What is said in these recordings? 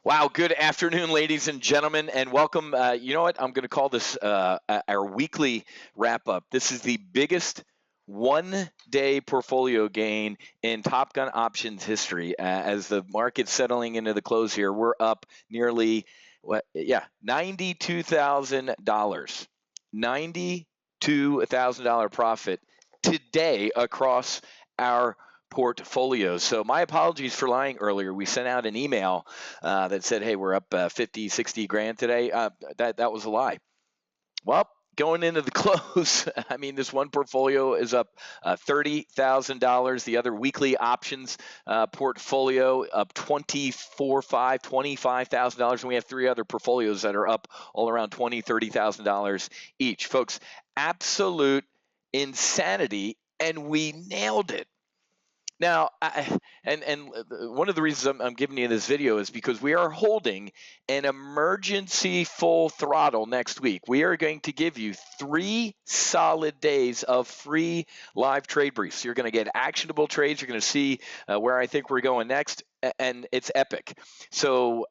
Wow, good afternoon, ladies and gentlemen, and welcome. You know what? I'm going to call this our weekly wrap up. This is the biggest 1 day portfolio gain in Top Gun options history. As the market's settling into the close here, we're up nearly, $92,000. $92,000 profit today across our portfolios. So my apologies for lying earlier. We sent out an email that said, hey, we're up 50, 60 grand today. That was a lie. Well, going into the close, I mean, this one portfolio is up $30,000. The other weekly options portfolio up $25,000. And we have three other portfolios that are up all around $20,000, $30,000 each. Folks, absolute insanity, and we nailed it. Now, one of the reasons I'm giving you this video is because we are holding an emergency full throttle next week. We are going to give you 3 solid days of free live trade briefs. You're going to get actionable trades. You're going to see where I think we're going next, and it's epic. So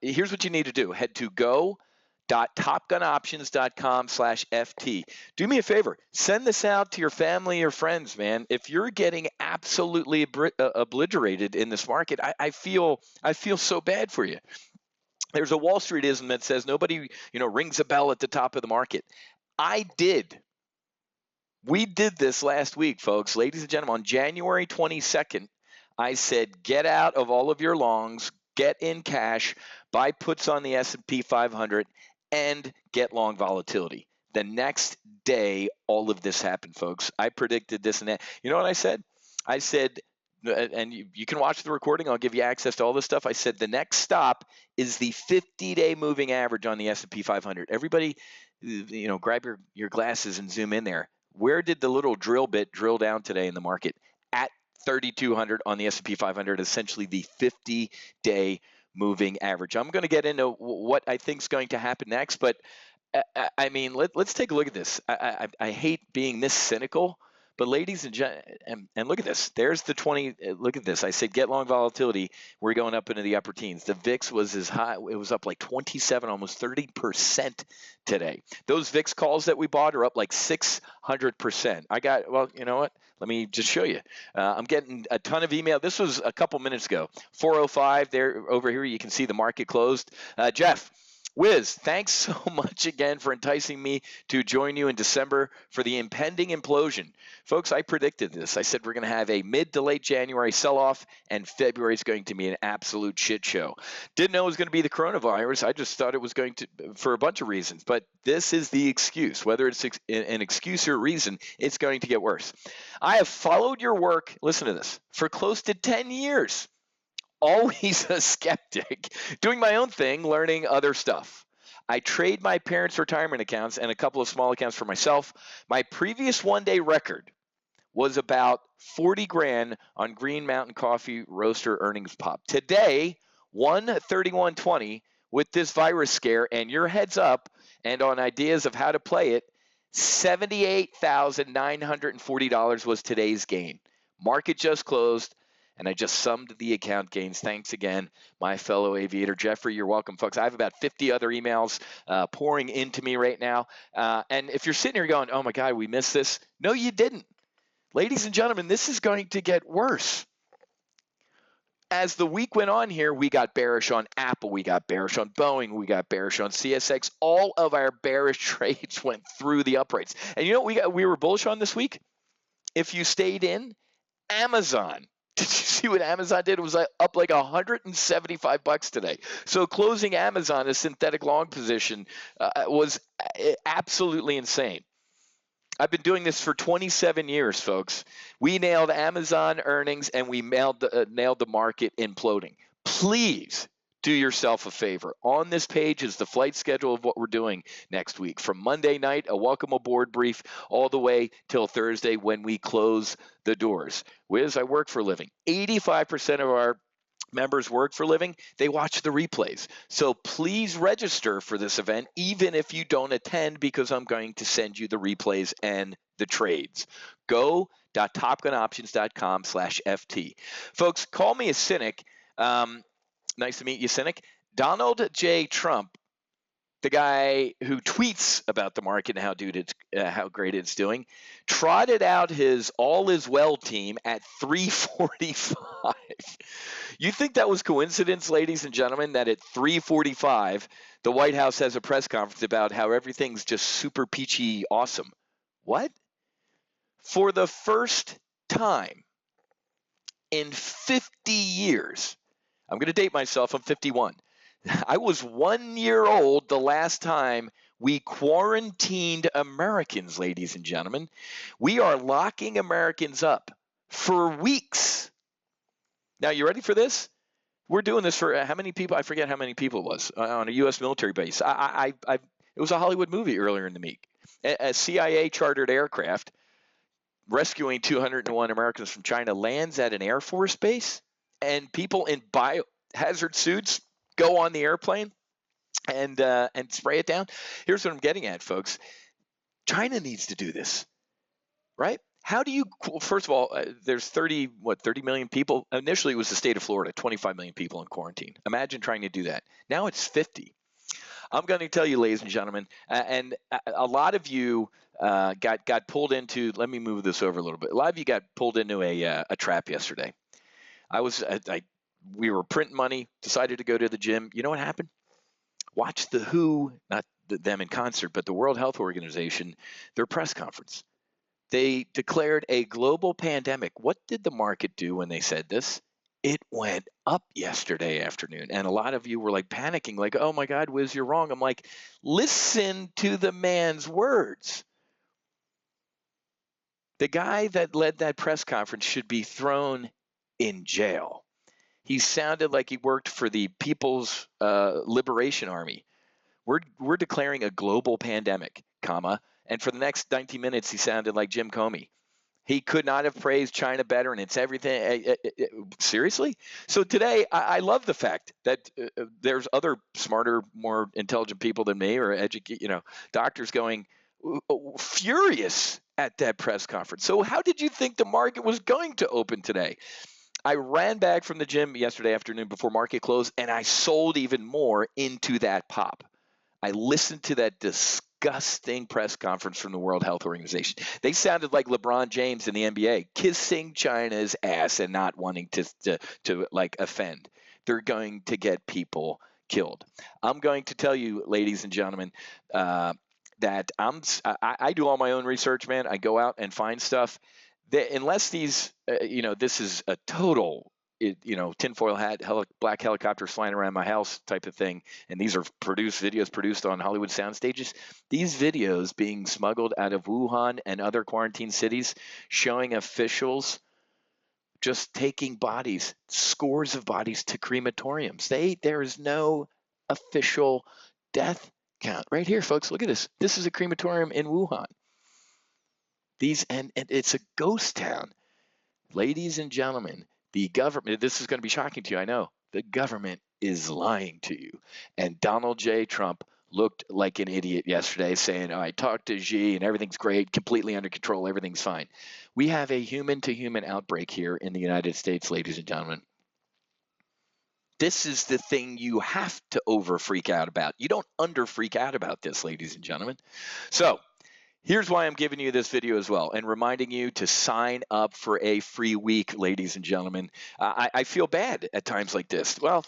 here's what you need to do. Head to go.topgunoptions.com/FT. Do me a favor, send this out to your family or friends, man. If you're getting absolutely obliterated in this market, I feel so bad for you. There's a Wall Streetism that says nobody, rings a bell at the top of the market. I did. We did this last week, folks. Ladies and gentlemen, on January 22nd, I said, get out of all of your longs, get in cash, buy puts on the S&P 500, and get long volatility. The next day, all of this happened, folks. I predicted this and that. You know what I said? I said, and you can watch the recording. I'll give you access to all this stuff. I said the next stop is the 50-day moving average on the S&P 500. Everybody, grab your glasses and zoom in there. Where did the little drill bit drill down today in the market? At 3,200 on the S&P 500, essentially the 50-day moving average. I'm going to get into what I think is going to happen next, but I mean, let's take a look at this. I hate being this cynical, but ladies and gentlemen, and look at this. There's the 20. Look at this. I said get long volatility. We're going up into the upper teens. The VIX was as high. It was up like 27, almost 30% today. Those VIX calls that we bought are up like 600%. Well, you know what? Let me just show you. I'm getting a ton of email. This was a couple minutes ago. 4:05 there over here. You can see the market closed. Jeff. Wiz, thanks so much again for enticing me to join you in December for the impending implosion. Folks, I predicted this. I said we're going to have a mid to late January sell-off, and February is going to be an absolute shit show. Didn't know it was going to be the coronavirus. I just thought it was going to, for a bunch of reasons. But this is the excuse. Whether it's an excuse or a reason, it's going to get worse. I have followed your work, listen to this, for close to 10 years. Always a skeptic, doing my own thing, learning other stuff. I trade my parents' retirement accounts and a couple of small accounts for myself. My previous 1-day record was about 40 grand on Green Mountain Coffee Roaster earnings pop. Today, 131.20 with this virus scare and your heads up and on ideas of how to play it, $78,940 was today's gain. Market just closed. And I just summed the account gains. Thanks again, my fellow aviator. Jeffrey, you're welcome, folks. I have about 50 other emails pouring into me right now. And if you're sitting here going, oh, my God, we missed this. No, you didn't. Ladies and gentlemen, this is going to get worse. As the week went on here, we got bearish on Apple. We got bearish on Boeing. We got bearish on CSX. All of our bearish trades went through the uprights. And you know what we were bullish on this week? If you stayed in, Amazon. Did you see what Amazon did? It was up like $175 today. So closing Amazon, a synthetic long position, was absolutely insane. I've been doing this for 27 years, folks. We nailed Amazon earnings and we nailed the market imploding. Please do yourself a favor. On this page is the flight schedule of what we're doing next week. From Monday night, a welcome aboard brief, all the way till Thursday when we close the doors. Wiz, I work for a living. 85% of our members work for a living. They watch the replays. So please register for this event, even if you don't attend, because I'm going to send you the replays and the trades. Go.topgunoptions.com/FT. Folks, call me a cynic. Nice to meet you, Cynic. Donald J. Trump, the guy who tweets about the market and how great it's doing, trotted out his all is well team at 345. You think that was coincidence, ladies and gentlemen, that at 345 the White House has a press conference about how everything's just super peachy awesome? What? For the first time in 50 years, I'm going to date myself, I'm 51. I was 1 year old the last time we quarantined Americans, ladies and gentlemen. We are locking Americans up for weeks. Now, you ready for this? We're doing this for how many people? I forget how many people it was on a U.S. military base. It was a Hollywood movie earlier in the week. A CIA chartered aircraft rescuing 201 Americans from China lands at an Air Force base, and people in biohazard suits go on the airplane and spray it down. Here's what I'm getting at, folks. China needs to do this, right? How do you, first of all, there's 30 million people. Initially, it was the state of Florida, 25 million people in quarantine. Imagine trying to do that. Now it's 50. I'm going to tell you, ladies and gentlemen, and a lot of you got pulled into, let me move this over a little bit. A lot of you got pulled into a trap yesterday. We were printing money, decided to go to the gym. You know what happened? Watch the WHO, not them in concert, but the World Health Organization, their press conference. They declared a global pandemic. What did the market do when they said this? It went up yesterday afternoon. And a lot of you were like panicking, like, oh my God, Wiz, you're wrong. I'm like, listen to the man's words. The guy that led that press conference should be thrown in jail. He sounded like he worked for the People's Liberation Army. We're declaring a global pandemic, comma. And for the next 90 minutes, he sounded like Jim Comey. He could not have praised China better, and it's everything. Seriously? So today, I love the fact that there's other smarter, more intelligent people than me, or doctors going furious at that press conference. So how did you think the market was going to open today? I ran back from the gym yesterday afternoon before market close, and I sold even more into that pop. I listened to that disgusting press conference from the World Health Organization. They sounded like LeBron James in the NBA, kissing China's ass and not wanting to offend. They're going to get people killed. I'm going to tell you, ladies and gentlemen, that I do all my own research, man. I go out and find stuff. Unless these, this is a total, tinfoil hat, black helicopters flying around my house type of thing, and these are videos produced on Hollywood sound stages. These videos being smuggled out of Wuhan and other quarantine cities, showing officials just taking bodies, scores of bodies, to crematoriums. There is no official death count. Right here, folks, look at this. This is a crematorium in Wuhan. And it's a ghost town. Ladies and gentlemen, the government, this is going to be shocking to you, I know. The government is lying to you. And Donald J. Trump looked like an idiot yesterday saying, I talked to Xi and everything's great, completely under control, everything's fine. We have a human-to-human outbreak here in the United States, ladies and gentlemen. This is the thing you have to over-freak out about. You don't under-freak out about this, ladies and gentlemen. So, here's why I'm giving you this video as well, and reminding you to sign up for a free week, ladies and gentlemen. I feel bad at times like this. Well,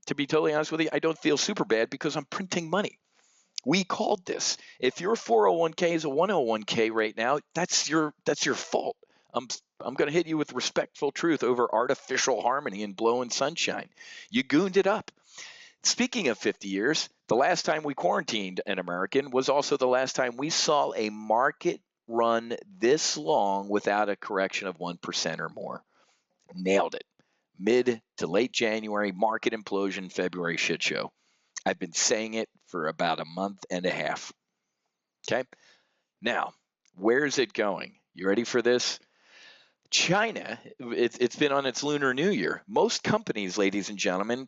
to be totally honest with you, I don't feel super bad because I'm printing money. We called this. If your 401k is a 101k right now, that's your fault. I'm going to hit you with respectful truth over artificial harmony and blowing sunshine. You gooned it up. Speaking of 50 years, the last time we quarantined an American was also the last time we saw a market run this long without a correction of 1% or more. Nailed it. Mid to late January, market implosion, February shit show. I've been saying it for about a month and a half. Okay? Now, where's it going? You ready for this? China, it's been on its Lunar New Year. Most companies, ladies and gentlemen,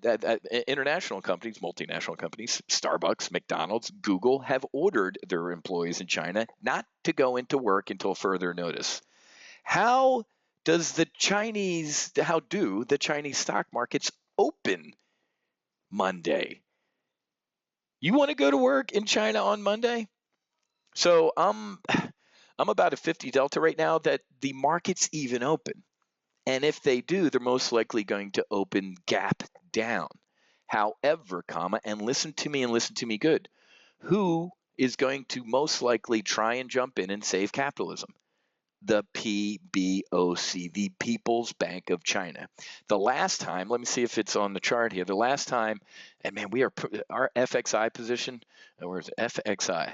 international companies, multinational companies, Starbucks, McDonald's, Google, have ordered their employees in China not to go into work until further notice. How do the Chinese stock markets open Monday. You want to go to work in China on Monday? So I'm about a 50 delta right now that the market's even open. And if they do, they're most likely going to open gap down. However, and listen to me and listen to me good, who is going to most likely try and jump in and save capitalism? The PBOC, the People's Bank of China. The last time, let me see if it's on the chart here. The last time, and man, our FXI position, where's FXI?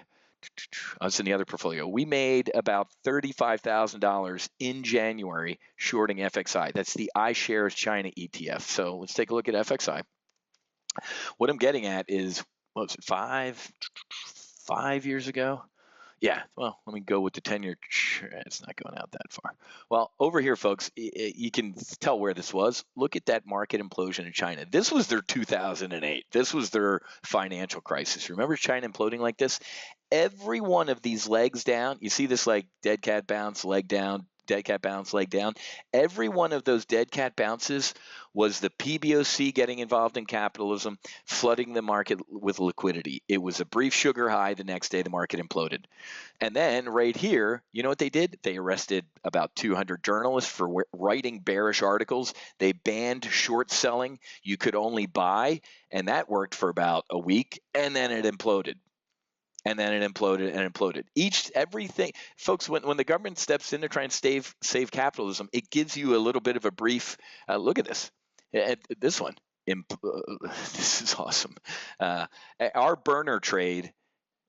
I was in the other portfolio. We made about $35,000 in January shorting FXI. That's the iShares China ETF. So let's take a look at FXI. What I'm getting at is, what was it, 5 years ago? Yeah, well, let me go with the 10-year. It's not going out that far. Well, over here, folks, you can tell where this was. Look at that market implosion in China. This was their 2008. This was their financial crisis. Remember China imploding like this? Every one of these legs down, you see this like dead cat bounce, leg down, dead cat bounce, leg down. Every one of those dead cat bounces was the PBOC getting involved in capitalism, flooding the market with liquidity. It was a brief sugar high. The next day, the market imploded. And then right here, you know what they did? They arrested about 200 journalists for writing bearish articles. They banned short selling. You could only buy, and that worked for about a week, and then it imploded. And then it imploded and imploded. Everything, folks, when the government steps in to try and save capitalism, it gives you a little bit of a brief, look at this. This one, this is awesome. Our burner trade,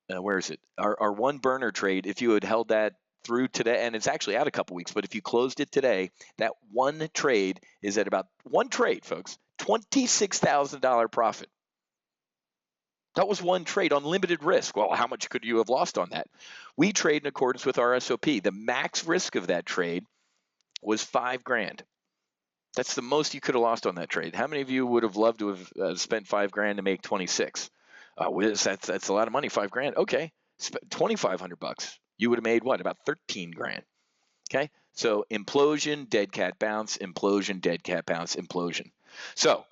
where is it? Our one burner trade, if you had held that through today, and it's actually out a couple weeks, but if you closed it today, that one trade is at about, one trade, folks, $26,000 profit. That was one trade on limited risk. Well, how much could you have lost on that? We trade in accordance with our SOP. The max risk of that trade was $5,000. That's the most you could have lost on that trade. How many of you would have loved to have spent $5,000 to make 26? That's a lot of money, $5,000. Okay, $2,500. You would have made what? About $13,000. Okay, so implosion, dead cat bounce, implosion, dead cat bounce, implosion. So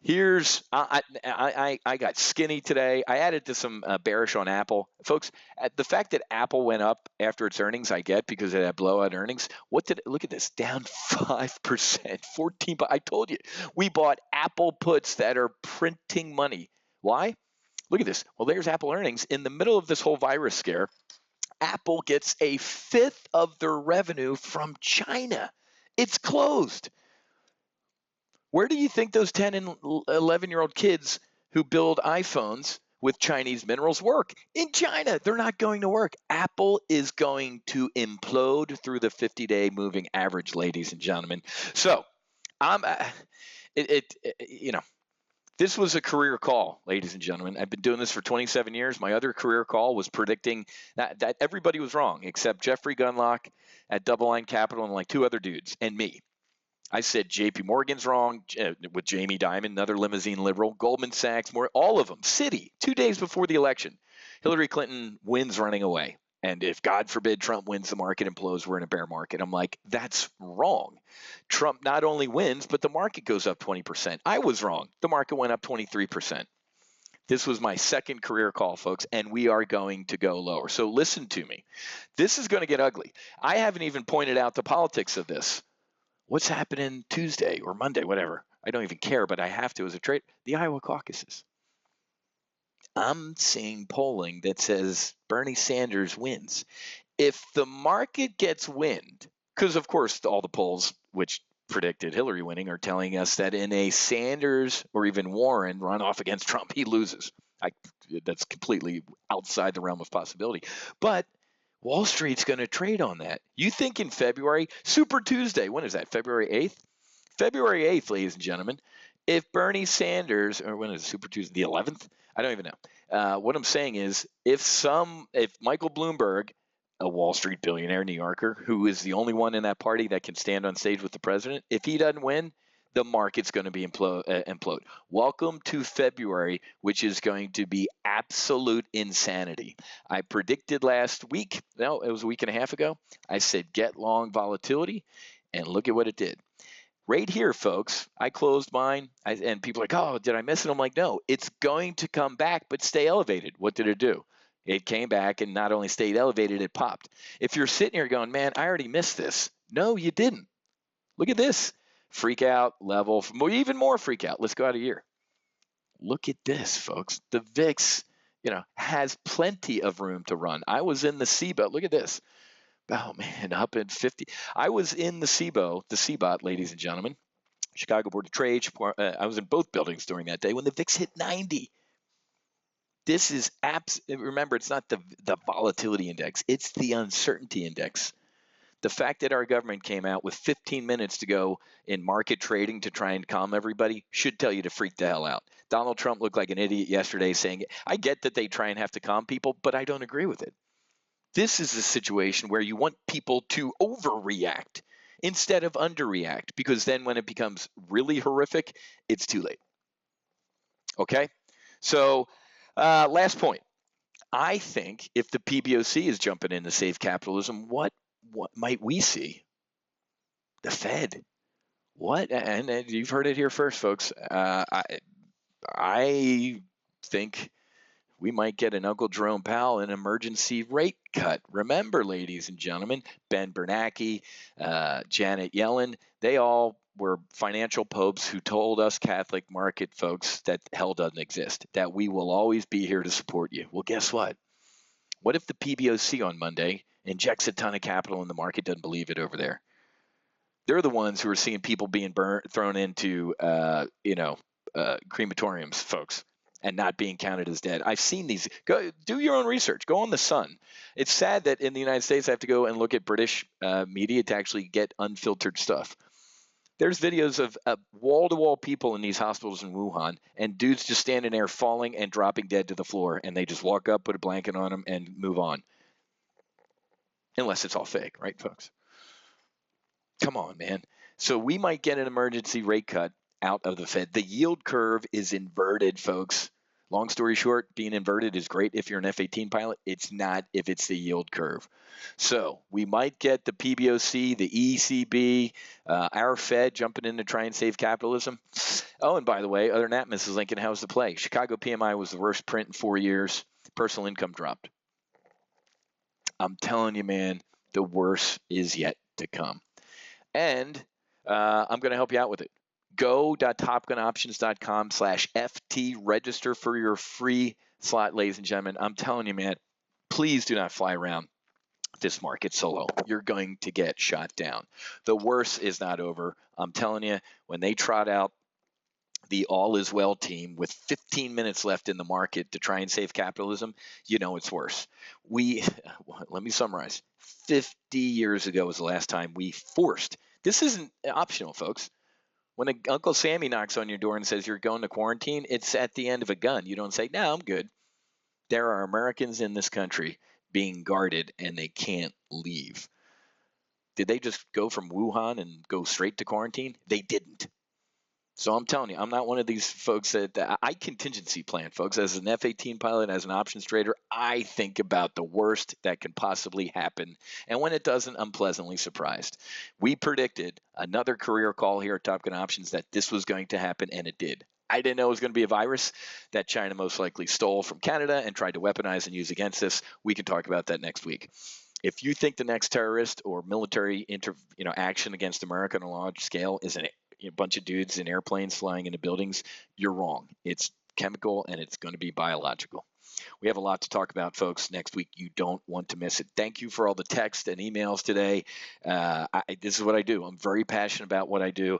here's, I got skinny today. I added to some bearish on Apple. Folks, the fact that Apple went up after its earnings, I get because of that blowout earnings. Look at this, down 5%, 14. I told you, we bought Apple puts that are printing money. Why? Look at this. Well, there's Apple earnings. In the middle of this whole virus scare, Apple gets a fifth of their revenue from China. It's closed. Where do you think those 10 and 11-year-old kids who build iPhones with Chinese minerals work? In China. They're not going to work. Apple is going to implode through the 50-day moving average, ladies and gentlemen. So, this was a career call, ladies and gentlemen. I've been doing this for 27 years. My other career call was predicting that everybody was wrong except Jeffrey Gunlock at Double Line Capital and like two other dudes and me. I said JP Morgan's wrong with Jamie Dimon, another limousine liberal, Goldman Sachs, all of them. Citi, 2 days before the election. Hillary Clinton wins running away. And if, God forbid, Trump wins, the market implodes, we're in a bear market. I'm like, that's wrong. Trump not only wins, but the market goes up 20%. I was wrong. The market went up 23%. This was my second career call, folks, and we are going to go lower. So listen to me. This is going to get ugly. I haven't even pointed out the politics of this. What's happening Tuesday or Monday, whatever. I don't even care, but I have to as a trade. The Iowa caucuses. I'm seeing polling that says Bernie Sanders wins. If the market gets wind, because of course all the polls which predicted Hillary winning are telling us that in a Sanders or even Warren runoff against Trump, he loses. That's completely outside the realm of possibility. But Wall Street's going to trade on that. You think in February, Super Tuesday, when is that, February 8th? February 8th, ladies and gentlemen, if Bernie Sanders, or when is Super Tuesday, the 11th? I don't even know. What I'm saying is if Michael Bloomberg, a Wall Street billionaire, New Yorker, who is the only one in that party that can stand on stage with the president, if he doesn't win, the market's going to be implode. Welcome to February, which is going to be absolute insanity. I predicted last week, no, it was a week and a half ago, I said get long volatility, and look at what it did. Right here, folks, I closed mine, and people are like, oh, did I miss it? I'm like, no, it's going to come back, but stay elevated. What did it do? It came back and not only stayed elevated, it popped. If you're sitting here going, man, I already missed this. No, you didn't. Look at this. Freak out level, even more freak out. Let's go out a year. Look at this, folks. The VIX, has plenty of room to run. I was in the CBOT. Look at this. Oh, man, up at 50. I was in the CBOT, ladies and gentlemen, Chicago Board of Trade. I was in both buildings during that day when the VIX hit 90. This is remember, it's not the volatility index. It's the uncertainty index. The fact that our government came out with 15 minutes to go in market trading to try and calm everybody should tell you to freak the hell out. Donald Trump looked like an idiot yesterday saying, I get that they try and have to calm people, but I don't agree with it. This is a situation where you want people to overreact instead of underreact, because then when it becomes really horrific, it's too late. Okay? So last point. I think if the PBOC is jumping into safe capitalism, what might we see? The Fed. What? And you've heard it here first, folks. I think we might get an Uncle Jerome Powell an emergency rate cut. Remember, ladies and gentlemen, Ben Bernanke, Janet Yellen, they all were financial popes who told us Catholic market folks that hell doesn't exist, that we will always be here to support you. Well, guess what? What if the PBOC on Monday injects a ton of capital and the market doesn't believe it over there? They're the ones who are seeing people being thrown into, crematoriums, folks, and not being counted as dead. I've seen these. Go do your own research. Go on The Sun. It's sad that in the United States I have to go and look at British media to actually get unfiltered stuff. There's videos of wall-to-wall people in these hospitals in Wuhan, and dudes just standing there falling and dropping dead to the floor, and they just walk up, put a blanket on them, and move on. Unless it's all fake, right, folks? Come on, man. So we might get an emergency rate cut out of the Fed. The yield curve is inverted, folks. Long story short, being inverted is great if you're an F-18 pilot. It's not if it's the yield curve. So we might get the PBOC, the ECB, our Fed jumping in to try and save capitalism. Oh, and by the way, other than that, Mrs. Lincoln, how's the play? Chicago PMI was the worst print in 4 years. Personal income dropped. I'm telling you, man, the worst is yet to come. And I'm going to help you out with it. Go.topgunoptions.com/FT. Register for your free slot, ladies and gentlemen. I'm telling you, man, please do not fly around this market solo. You're going to get shot down. The worst is not over. I'm telling you, when they trot out the all is well team with 15 minutes left in the market to try and save capitalism, it's worse. Let me summarize. 50 years ago was the last time we forced. This isn't optional, folks. When Uncle Sammy knocks on your door and says you're going to quarantine, it's at the end of a gun. You don't say, no, I'm good. There are Americans in this country being guarded and they can't leave. Did they just go from Wuhan and go straight to quarantine? They didn't. So I'm telling you, I'm not one of these folks that I contingency plan, folks. As an F-18 pilot, as an options trader, I think about the worst that can possibly happen. And when it doesn't, I'm pleasantly surprised. We predicted another career call here at Top Gun Options that this was going to happen, and it did. I didn't know it was going to be a virus that China most likely stole from Canada and tried to weaponize and use against us. We can talk about that next week. If you think the next terrorist or military action against America on a large scale is a bunch of dudes in airplanes flying into buildings, you're wrong. It's chemical and it's going to be biological. We have a lot to talk about, folks, next week. You don't want to miss it. Thank you for all the text and emails today. This is what I do. I'm very passionate about what I do,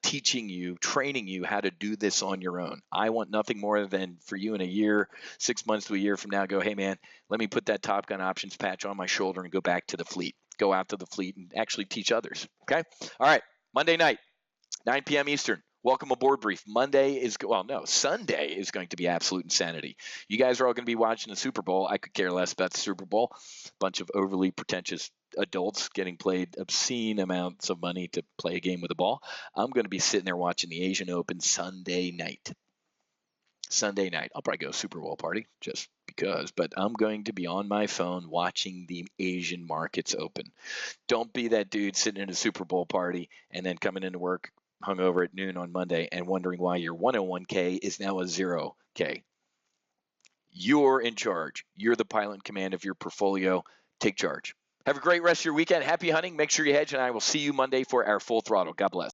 teaching you, training you how to do this on your own. I want nothing more than for you in a year, 6 months to a year from now, go, hey, man, let me put that Top Gun Options patch on my shoulder and go back to the fleet. Go out to the fleet and actually teach others, okay? All right, Monday night, 9 p.m. Eastern. Welcome aboard brief. Sunday is going to be absolute insanity. You guys are all going to be watching the Super Bowl. I could care less about the Super Bowl. Bunch of overly pretentious adults getting paid obscene amounts of money to play a game with a ball. I'm going to be sitting there watching the Asian Open Sunday night. I'll probably go Super Bowl party just because, but I'm going to be on my phone watching the Asian markets open. Don't be that dude sitting in a Super Bowl party and then coming into work hungover at noon on Monday and wondering why your 101k is now a 0k. You're in charge. You're the pilot in command of your portfolio. Take charge. Have a great rest of your weekend. Happy hunting. Make sure you hedge, and I will see you Monday for our Full Throttle. God bless.